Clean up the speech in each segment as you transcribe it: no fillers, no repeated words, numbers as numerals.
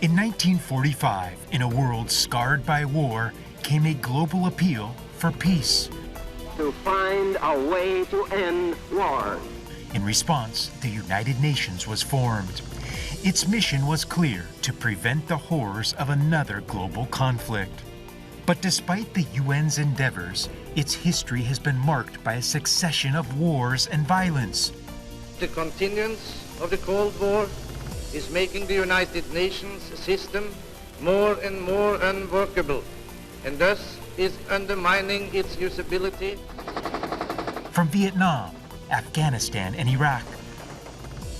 In 1945, in a world scarred by war, came a global appeal for peace. To find a way to end war. In response, the United Nations was formed. Its mission was clear: to prevent the horrors of another global conflict. But despite the UN's endeavors, its history has been marked by a succession of wars and violence. The continuance of the Cold War is making the United Nations system more and more unworkable, and thus is undermining its usability. From Vietnam, Afghanistan, and Iraq,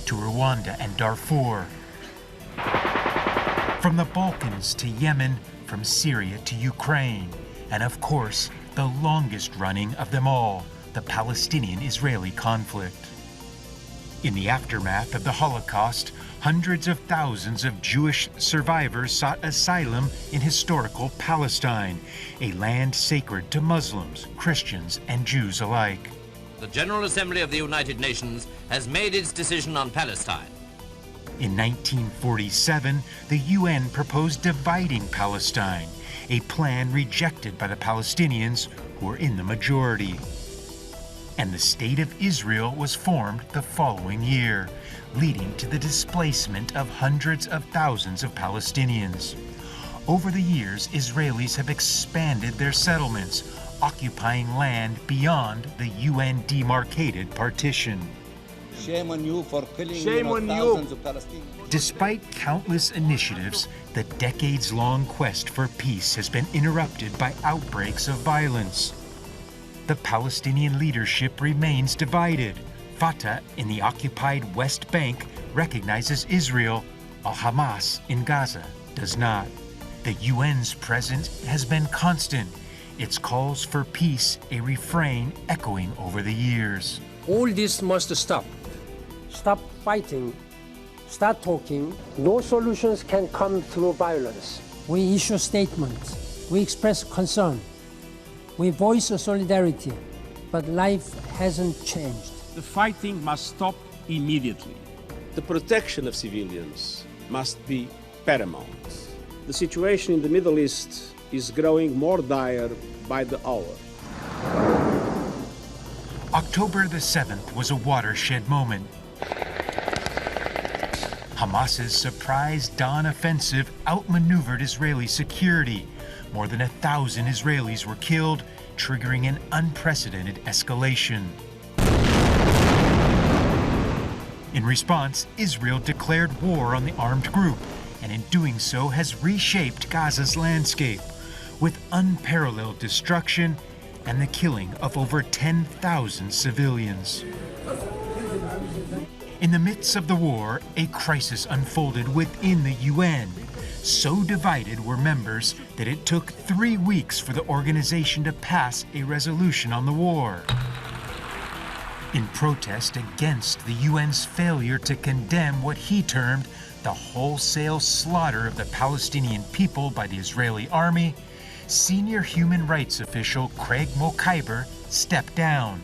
to Rwanda and Darfur. From the Balkans to Yemen, from Syria to Ukraine, and of course, the longest running of them all, the Palestinian-Israeli conflict. In the aftermath of the Holocaust, hundreds of thousands of Jewish survivors sought asylum in historical Palestine, a land sacred to Muslims, Christians, and Jews alike. The General Assembly of the United Nations has made its decision on Palestine. In 1947, the UN proposed dividing Palestine, a plan rejected by the Palestinians, who were in the majority. And the State of Israel was formed the following year, leading to the displacement of hundreds of thousands of Palestinians. Over the years, Israelis have expanded their settlements, occupying land beyond the UN demarcated partition. Shame on you for killing thousands of Palestinians. Despite countless initiatives, the decades-long quest for peace has been interrupted by outbreaks of violence. The Palestinian leadership remains divided. Fatah in the occupied West Bank recognizes Israel, while Hamas in Gaza does not. The UN's presence has been constant. Its calls for peace a refrain echoing over the years. All this must stop. Stop fighting. Start talking. No solutions can come through violence. We issue statements. We express concern. We voice solidarity, but life hasn't changed. The fighting must stop immediately. The protection of civilians must be paramount. The situation in the Middle East is growing more dire by the hour. October the 7th was a watershed moment. Hamas's surprise dawn offensive outmaneuvered Israeli security. More than 1,000 Israelis were killed, triggering an unprecedented escalation. In response, Israel declared war on the armed group, and in doing so has reshaped Gaza's landscape, with unparalleled destruction and the killing of over 10,000 civilians. In the midst of the war, a crisis unfolded within the UN. So divided were members that it took 3 weeks for the organization to pass a resolution on the war. In protest against the UN's failure to condemn what he termed the wholesale slaughter of the Palestinian people by the Israeli army, senior human rights official Craig Mokhiber stepped down.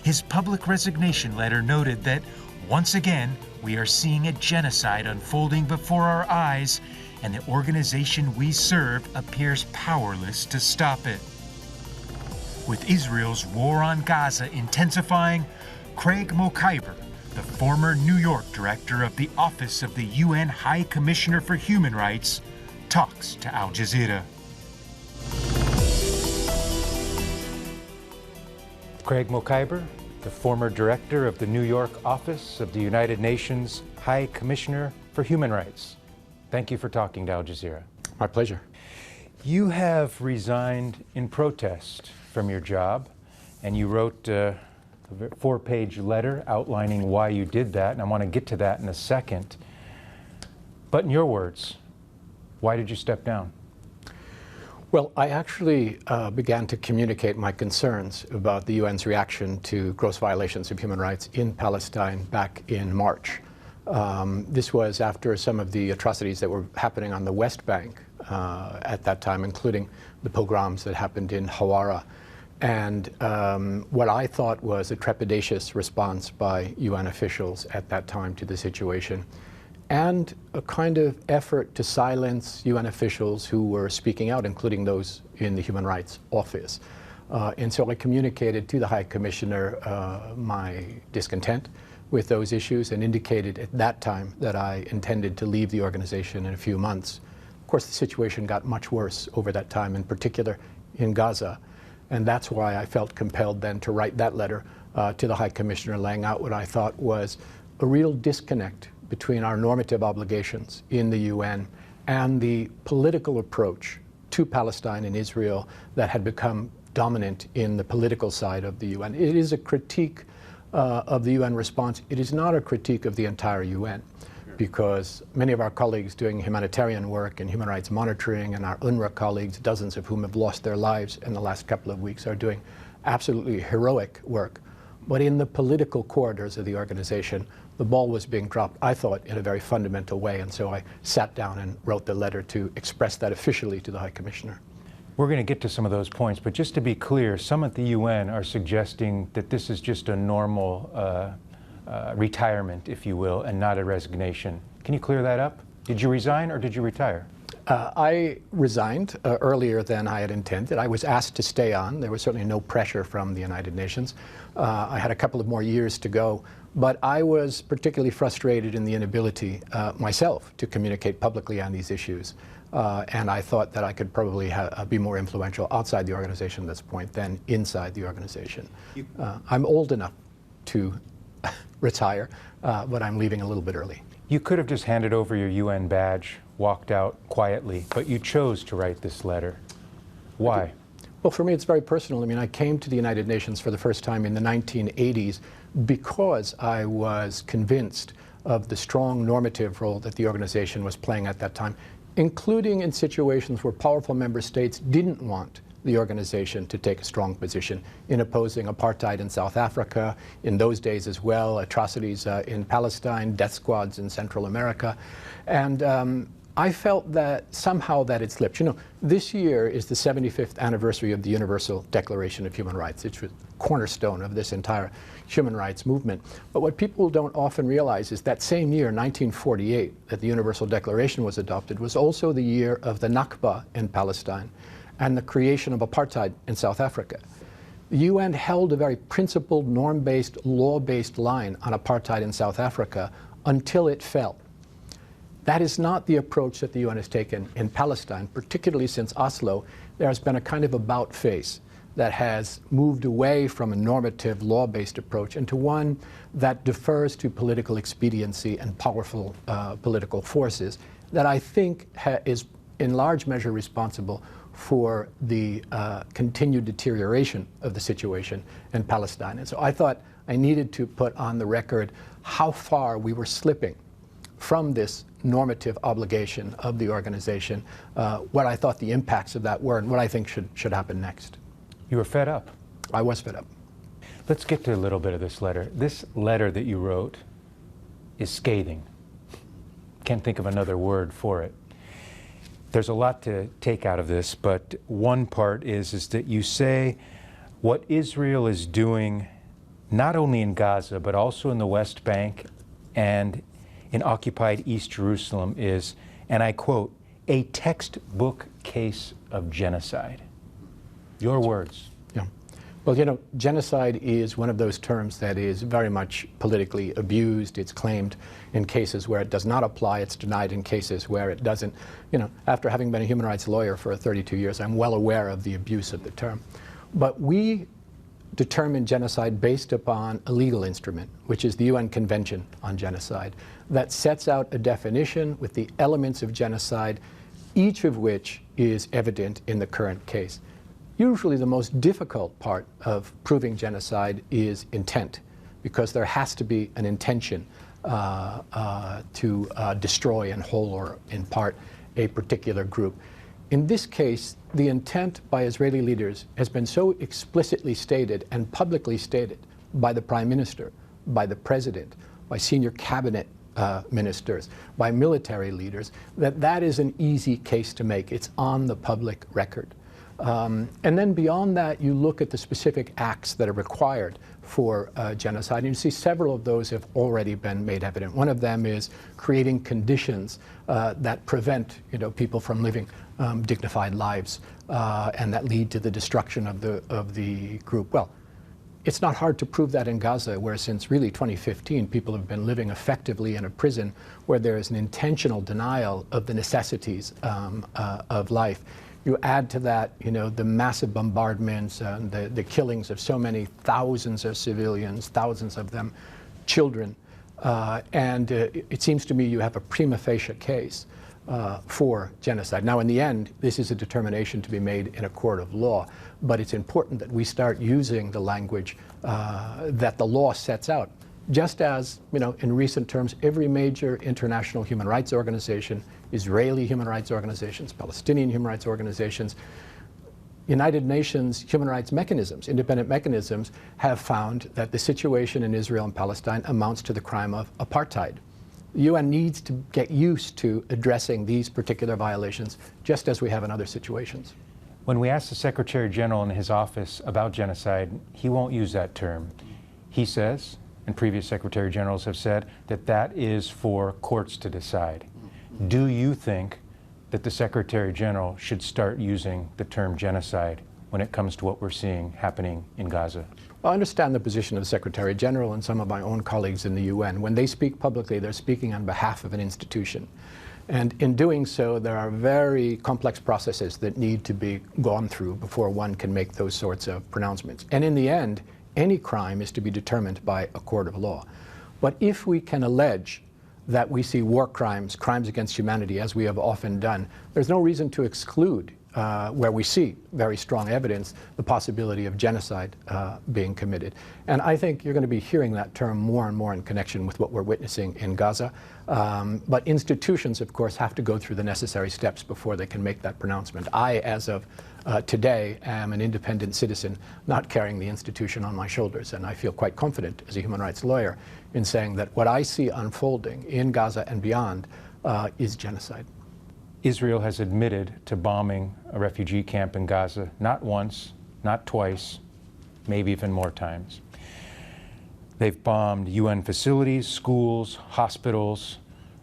His public resignation letter noted that, once again, we are seeing a genocide unfolding before our eyes, and the organization we serve appears powerless to stop it. With Israel's war on Gaza intensifying, Craig Mokhiber, the former New York director of the Office of the UN High Commissioner for Human Rights, talks to Al Jazeera. Craig Mokhiber, the former director of the New York Office of the United Nations High Commissioner for Human Rights. Thank you for talking to Al Jazeera. My pleasure. You have resigned in protest from your job, and you wrote a 4-page letter outlining why you did that, and I want to get to that in a second. But in your words, why did you step down? Well, I actually began to communicate my concerns about the UN's reaction to gross violations of human rights in Palestine back in March. This was after some of the atrocities that were happening on the West Bank at that time, including the pogroms that happened in Hawara. and what I thought was a trepidatious response by UN officials at that time to the situation, and a kind of effort to silence UN officials who were speaking out, including those in the Human Rights Office. And so I communicated to the High Commissioner my discontent with those issues and indicated at that time that I intended to leave the organization in a few months. Of course, the situation got much worse over that time, in particular in Gaza. And that's why I felt compelled then to write that letter to the High Commissioner, laying out what I thought was a real disconnect between our normative obligations in the UN and the political approach to Palestine and Israel that had become dominant in the political side of the UN. It is a critique of the UN response. It is not a critique of the entire UN, because many of our colleagues doing humanitarian work and human rights monitoring, and our UNRWA colleagues, dozens of whom have lost their lives in the last couple of weeks, are doing absolutely heroic work. But in the political corridors of the organization, the ball was being dropped, I thought, in a very fundamental way. And so I sat down and wrote the letter to express that officially to the High Commissioner. We're going to get to some of those points, but just to be clear, some at the UN are suggesting that this is just a normal retirement, if you will, and not a resignation. Can you clear that up? Did you resign or did you retire? I resigned earlier than I had intended. I was asked to stay on. There was certainly no pressure from the United Nations. I had a couple of more years to go, but I was particularly frustrated in the inability myself to communicate publicly on these issues. And I thought that I could probably be more influential outside the organization at this point than inside the organization. I'm old enough to retire, but I'm leaving a little bit early. You could have just handed over your UN badge, walked out quietly, but you chose to write this letter. Why? Well, for me, it's very personal. I mean, I came to the United Nations for the first time in the 1980s because I was convinced of the strong normative role that the organization was playing at that time, including in situations where powerful member states didn't want the organization to take a strong position in opposing apartheid in South Africa, in those days as well, atrocities in Palestine, death squads in Central America. And I felt that somehow that had slipped. You know, this year is the 75th anniversary of the Universal Declaration of Human Rights. It's the cornerstone of this entire human rights movement. But what people don't often realize is that same year, 1948, that the Universal Declaration was adopted, was also the year of the Nakba in Palestine and the creation of apartheid in South Africa. The UN held a very principled, norm-based, law-based line on apartheid in South Africa until it fell. That is not the approach that the UN has taken in Palestine, particularly since Oslo. There has been a kind of about face that has moved away from a normative, law-based approach into one that defers to political expediency and powerful political forces that I think is in large measure responsible for the continued deterioration of the situation in Palestine. And so I thought I needed to put on the record how far we were slipping from this normative obligation of the organization, what I thought the impacts of that were, and what I think should happen next. You were fed up. I was fed up. Let's get to a little bit of this letter. This letter that you wrote is scathing. Can't think of another word for it. There's a lot to take out of this, but one part is that you say what Israel is doing, not only in Gaza, but also in the West Bank and in occupied East Jerusalem is, and I quote, a textbook case of genocide. Your words. Yeah. Well, you know, genocide is one of those terms that is very much politically abused. It's claimed in cases where it does not apply. It's denied in cases where it doesn't. You know, after having been a human rights lawyer for 32 years, I'm well aware of the abuse of the term. But we determine genocide based upon a legal instrument, which is the UN Convention on Genocide, that sets out a definition with the elements of genocide, each of which is evident in the current case. Usually the most difficult part of proving genocide is intent, because there has to be an intention to destroy in whole or in part a particular group. In this case, the intent by Israeli leaders has been so explicitly stated and publicly stated by the Prime Minister, by the President, by senior cabinet ministers, by military leaders, that that is an easy case to make. It's on the public record. And then beyond that, you look at the specific acts that are required for genocide, and you see several of those have already been made evident. One of them is creating conditions that prevent people from living dignified lives and that lead to the destruction of the group. Well, it's not hard to prove that in Gaza, where since really 2015, people have been living effectively in a prison where there is an intentional denial of the necessities of life. You add to that, the massive bombardments, the killings of so many thousands of civilians, thousands of them children, and it seems to me you have a prima facie case for genocide. Now, in the end, this is a determination to be made in a court of law, but it's important that we start using the language that the law sets out. Just as, in recent terms, every major international human rights organization, Israeli human rights organizations, Palestinian human rights organizations, United Nations human rights mechanisms, independent mechanisms, have found that the situation in Israel and Palestine amounts to the crime of apartheid. The UN needs to get used to addressing these particular violations, just as we have in other situations. When we ask the Secretary General in his office about genocide, he won't use that term. He says, and previous Secretary Generals have said, that that is for courts to decide. Do you think that the Secretary General should start using the term genocide when it comes to what we're seeing happening in Gaza? Well, I understand the position of the Secretary General and some of my own colleagues in the UN. When they speak publicly, they're speaking on behalf of an institution. And in doing so, there are very complex processes that need to be gone through before one can make those sorts of pronouncements. And in the end, any crime is to be determined by a court of law. But if we can allege that we see war crimes, crimes against humanity, as we have often done, there's no reason to exclude, where we see very strong evidence, the possibility of genocide being committed. And I think you're going to be hearing that term more and more in connection with what we're witnessing in Gaza. But institutions, of course, have to go through the necessary steps before they can make that pronouncement. I, as of today, am an independent citizen, not carrying the institution on my shoulders, and I feel quite confident as a human rights lawyer in saying that what I see unfolding in Gaza and beyond is genocide. Israel has admitted to bombing a refugee camp in Gaza, not once, not twice, maybe even more times. They've bombed UN facilities, schools, hospitals,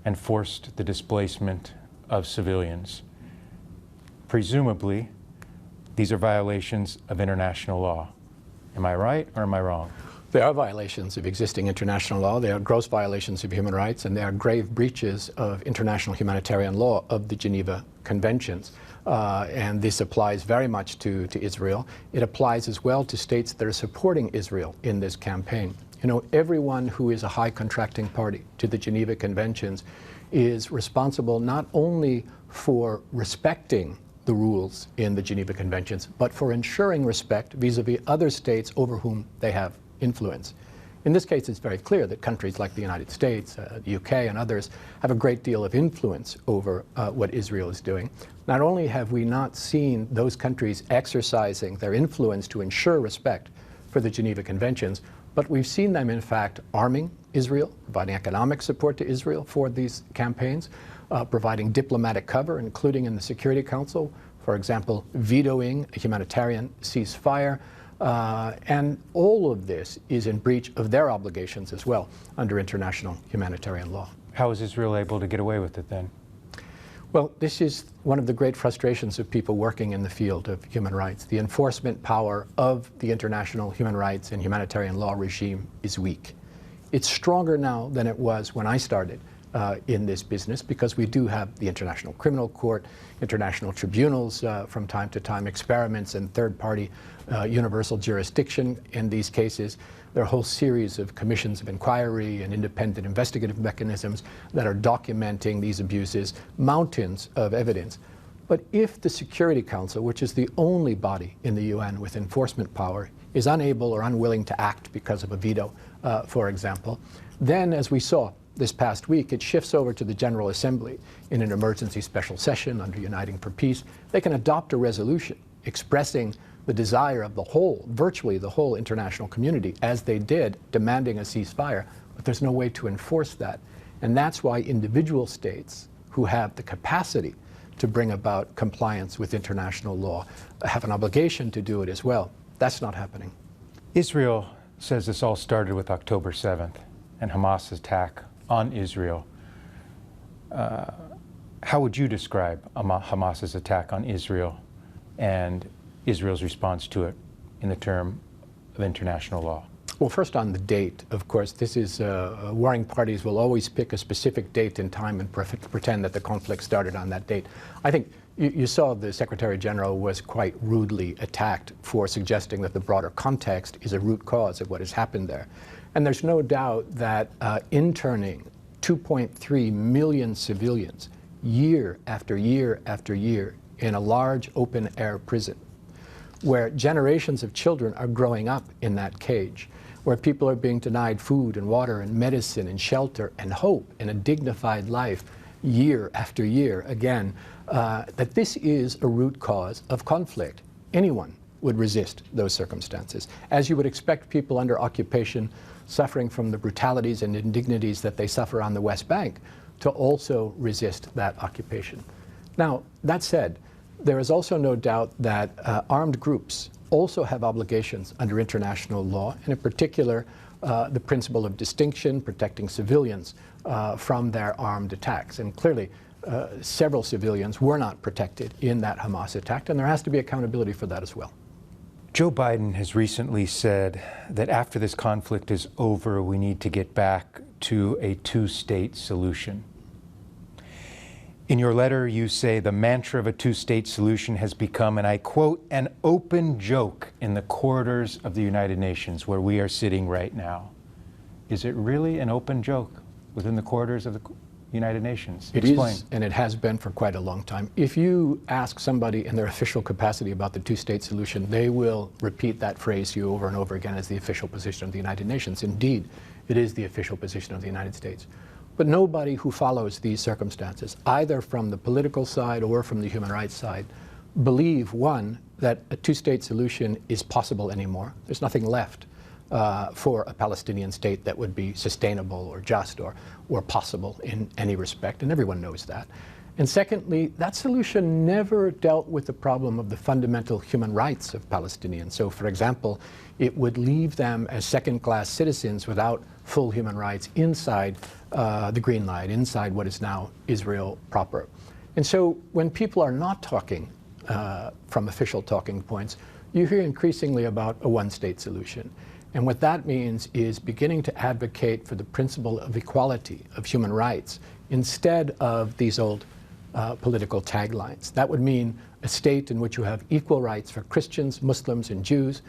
and forced the displacement of civilians. Presumably, these are violations of international law. Am I right or am I wrong? They are violations of existing international law. They are gross violations of human rights, and they are grave breaches of international humanitarian law of the Geneva Conventions. And this applies very much to Israel. It applies as well to states that are supporting Israel in this campaign. Everyone who is a high contracting party to the Geneva Conventions is responsible not only for respecting the rules in the Geneva Conventions, but for ensuring respect vis-a-vis other states over whom they have influence. In this case, it's very clear that countries like the United States, the UK, and others have a great deal of influence over what Israel is doing. Not only have we not seen those countries exercising their influence to ensure respect for the Geneva Conventions, but we've seen them, in fact, arming Israel, providing economic support to Israel for these campaigns, providing diplomatic cover, including in the Security Council, for example, vetoing a humanitarian ceasefire. And all of this is in breach of their obligations as well under international humanitarian law. How is Israel able to get away with it then? Well, this is one of the great frustrations of people working in the field of human rights. The enforcement power of the international human rights and humanitarian law regime is weak. It's stronger now than it was when I started in this business, because we do have the International Criminal Court, international tribunals from time to time, experiments in third-party universal jurisdiction in these cases. There are a whole series of commissions of inquiry and independent investigative mechanisms that are documenting these abuses, mountains of evidence. But if the Security Council, which is the only body in the UN with enforcement power, is unable or unwilling to act because of a veto, for example, then, as we saw this past week, it shifts over to the General Assembly in an emergency special session under Uniting for Peace. They can adopt a resolution expressing the desire of the whole, virtually the whole international community, as they did, demanding a ceasefire, but there's no way to enforce that. And that's why individual states who have the capacity to bring about compliance with international law, have an obligation to do it as well. That's not happening. Israel says this all started with October 7th and Hamas' attack on Israel. How would you describe Hamas's attack on Israel and Israel's response to it in the term of international law? Well, first on the date, of course, this is, warring parties will always pick a specific date and time and pretend that the conflict started on that date. I think you saw the Secretary General was quite rudely attacked for suggesting that the broader context is a root cause of what has happened there. And there's no doubt that interning 2.3 million civilians year after year after year in a large open-air prison, where generations of children are growing up in that cage, where people are being denied food and water and medicine and shelter and hope and a dignified life year after year, again, that this is a root cause of conflict. Anyone would resist those circumstances, as you would expect people under occupation suffering from the brutalities and indignities that they suffer on the West Bank to also resist that occupation. Now, that said, there is also no doubt that armed groups also have obligations under international law, and in particular, the principle of distinction, protecting civilians from their armed attacks. And clearly, several civilians were not protected in that Hamas attack, and there has to be accountability for that as well. Joe Biden has recently said that after this conflict is over, we need to get back to a two-state solution. In your letter, you say the mantra of a two-state solution has become, and I quote, an open joke in the corridors of the United Nations, where we are sitting right now. Is it really an open joke within the corridors of the United Nations? Explain. It is, and it has been for quite a long time. If you ask somebody in their official capacity about the two-state solution, they will repeat that phrase to you over and over again as the official position of the United Nations. Indeed, it is the official position of the United States. But nobody who follows these circumstances, either from the political side or from the human rights side, believe, one, that a two-state solution is possible anymore. There's nothing left for a Palestinian state that would be sustainable or just or possible in any respect, and everyone knows that. And secondly, that solution never dealt with the problem of the fundamental human rights of Palestinians. So, for example, it would leave them as second-class citizens without full human rights inside the Green Line, inside what is now Israel proper. And so when people are not talking from official talking points, you hear increasingly about a one-state solution. And what that means is beginning to advocate for the principle of equality, of human rights, instead of these old political taglines. That would mean a state in which you have equal rights for Christians, Muslims, and Jews,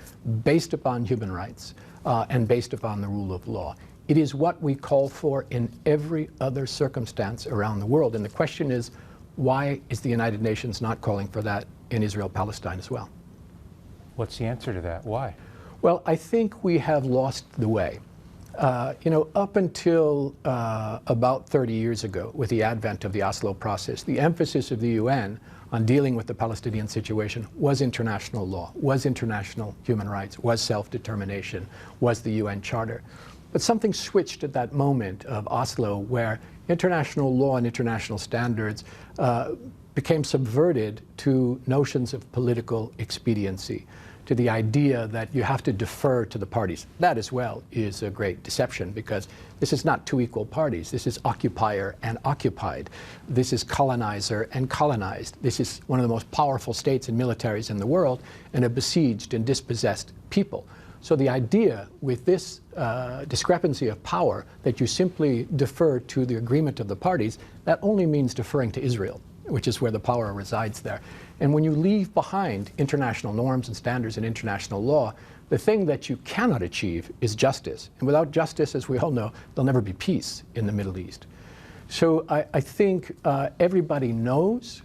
based upon human rights and based upon the rule of law. It is what we call for in every other circumstance around the world. And the question is, why is the United Nations not calling for that in Israel-Palestine as well? What's the answer to that? Why? Well, I think we have lost the way. Up until about 30 years ago, with the advent of the Oslo process, the emphasis of the UN on dealing with the Palestinian situation was international law, was international human rights, was self-determination, was the UN Charter. But something switched at that moment of Oslo, where international law and international standards became subverted to notions of political expediency, to the idea that you have to defer to the parties. That as well is a great deception, because this is not two equal parties. This is occupier and occupied. This is colonizer and colonized. This is one of the most powerful states and militaries in the world, and a besieged and dispossessed people. So the idea with this discrepancy of power, that you simply defer to the agreement of the parties, that only means deferring to Israel, which is where the power resides there. And when you leave behind international norms and standards and international law, the thing that you cannot achieve is justice. And without justice, as we all know, there'll never be peace in the Middle East. So I think everybody knows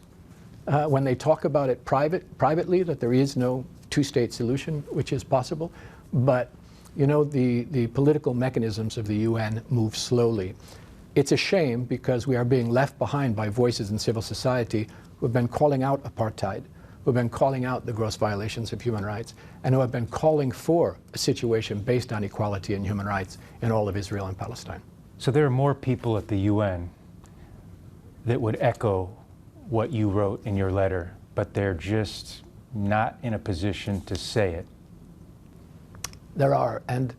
when they talk about it privately that there is no two-state solution, which is possible. But, the political mechanisms of the UN move slowly. It's a shame, because we are being left behind by voices in civil society who have been calling out apartheid, who have been calling out the gross violations of human rights, and who have been calling for a situation based on equality and human rights in all of Israel and Palestine. So there are more people at the UN that would echo what you wrote in your letter, but they're just not in a position to say it. There are, and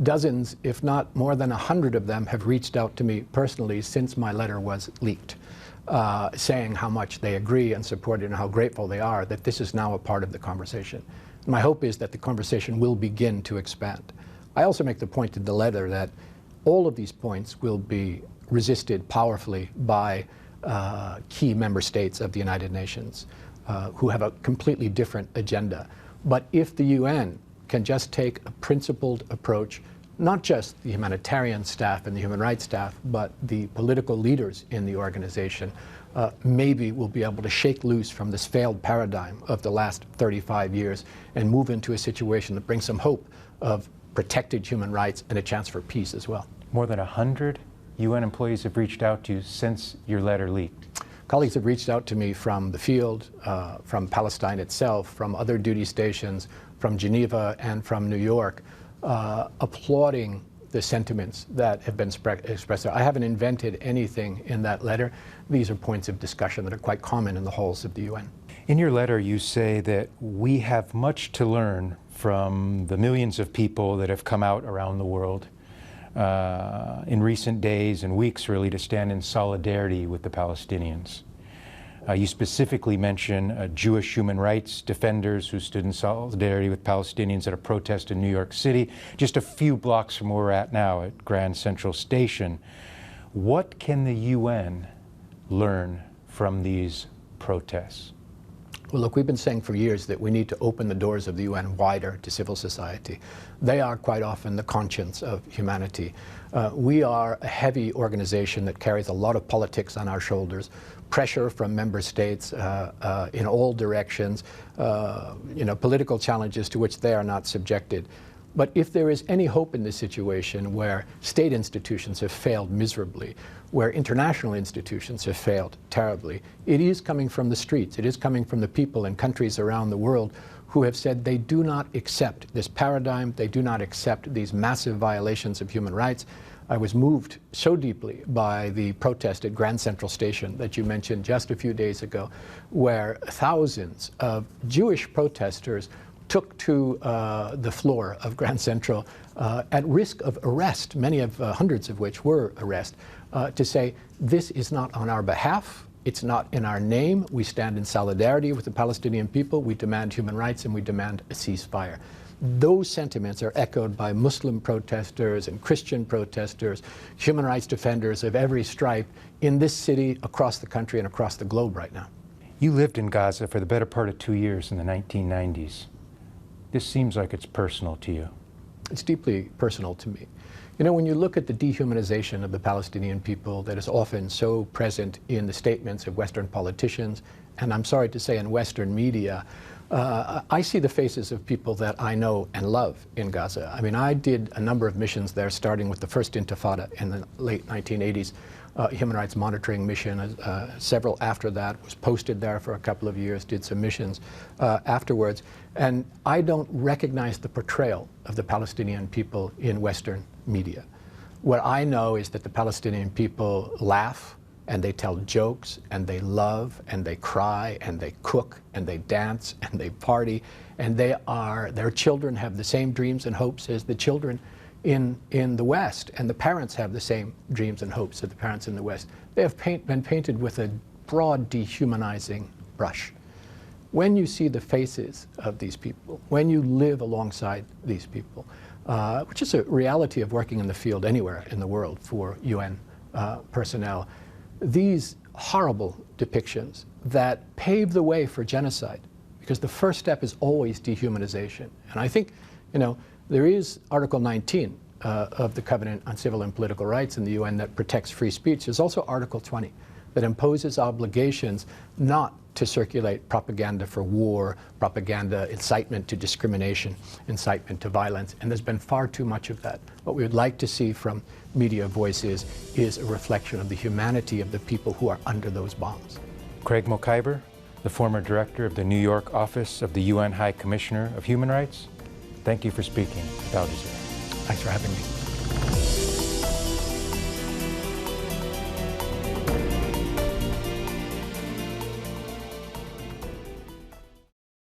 dozens, if not more than 100 of them have reached out to me personally since my letter was leaked, saying how much they agree and support it and how grateful they are that this is now a part of the conversation. My hope is that the conversation will begin to expand. I also make the point in the letter that all of these points will be resisted powerfully by key member states of the United Nations who have a completely different agenda. But if the UN can just take a principled approach, not just the humanitarian staff and the human rights staff, but the political leaders in the organization, maybe we'll be able to shake loose from this failed paradigm of the last 35 years and move into a situation that brings some hope of protected human rights and a chance for peace as well. More than 100 UN employees have reached out to you since your letter leaked. Colleagues have reached out to me from the field, from Palestine itself, from other duty stations, from Geneva and from New York, applauding the sentiments that have been expressed there. I haven't invented anything in that letter. These are points of discussion that are quite common in the halls of the UN. In your letter, you say that we have much to learn from the millions of people that have come out around the world in recent days and weeks, really, to stand in solidarity with the Palestinians. You specifically mention Jewish human rights defenders who stood in solidarity with Palestinians at a protest in New York City, just a few blocks from where we're at now at Grand Central Station. What can the UN learn from these protests? Well, look, we've been saying for years that we need to open the doors of the UN wider to civil society. They are quite often the conscience of humanity. We are a heavy organization that carries a lot of politics on our shoulders, pressure from member states in all directions, political challenges to which they are not subjected. But if there is any hope in this situation where state institutions have failed miserably, where international institutions have failed terribly, it is coming from the streets. It is coming from the people in countries around the world who have said they do not accept this paradigm, they do not accept these massive violations of human rights. I was moved so deeply by the protest at Grand Central Station that you mentioned just a few days ago, where thousands of Jewish protesters took to the floor of Grand Central at risk of arrest, many of hundreds of which were arrested, to say this is not on our behalf, it's not in our name, we stand in solidarity with the Palestinian people, we demand human rights and we demand a ceasefire. Those sentiments are echoed by Muslim protesters and Christian protesters, human rights defenders of every stripe in this city, across the country and across the globe right now. You lived in Gaza for the better part of 2 years in the 1990s. This seems like it's personal to you. It's deeply personal to me. You know, when you look at the dehumanization of the Palestinian people that is often so present in the statements of Western politicians, and I'm sorry to say in Western media, I see the faces of people that I know and love in Gaza. I mean, I did a number of missions there, starting with the first Intifada in the late 1980s, human rights monitoring mission, several after that, was posted there for a couple of years, did some missions afterwards. And I don't recognize the portrayal of the Palestinian people in Western media. What I know is that the Palestinian people laugh, and they tell jokes, and they love, and they cry, and they cook, and they dance, and they party, and their children have the same dreams and hopes as the children in the West, and the parents have the same dreams and hopes as the parents in the West. They have been painted with a broad dehumanizing brush. When you see the faces of these people, when you live alongside these people, which is a reality of working in the field anywhere in the world for UN personnel, these horrible depictions that pave the way for genocide, because the first step is always dehumanization. And I think, there is Article 19 of the Covenant on Civil and Political Rights in the UN that protects free speech. There's also Article 20 that imposes obligations not to circulate propaganda for war, propaganda, incitement to discrimination, incitement to violence, and there's been far too much of that. What we would like to see from media voices is a reflection of the humanity of the people who are under those bombs. Craig Mokhiber, the former director of the New York office of the UN High Commissioner of Human Rights, thank you for speaking with Al Jazeera. Thanks for having me.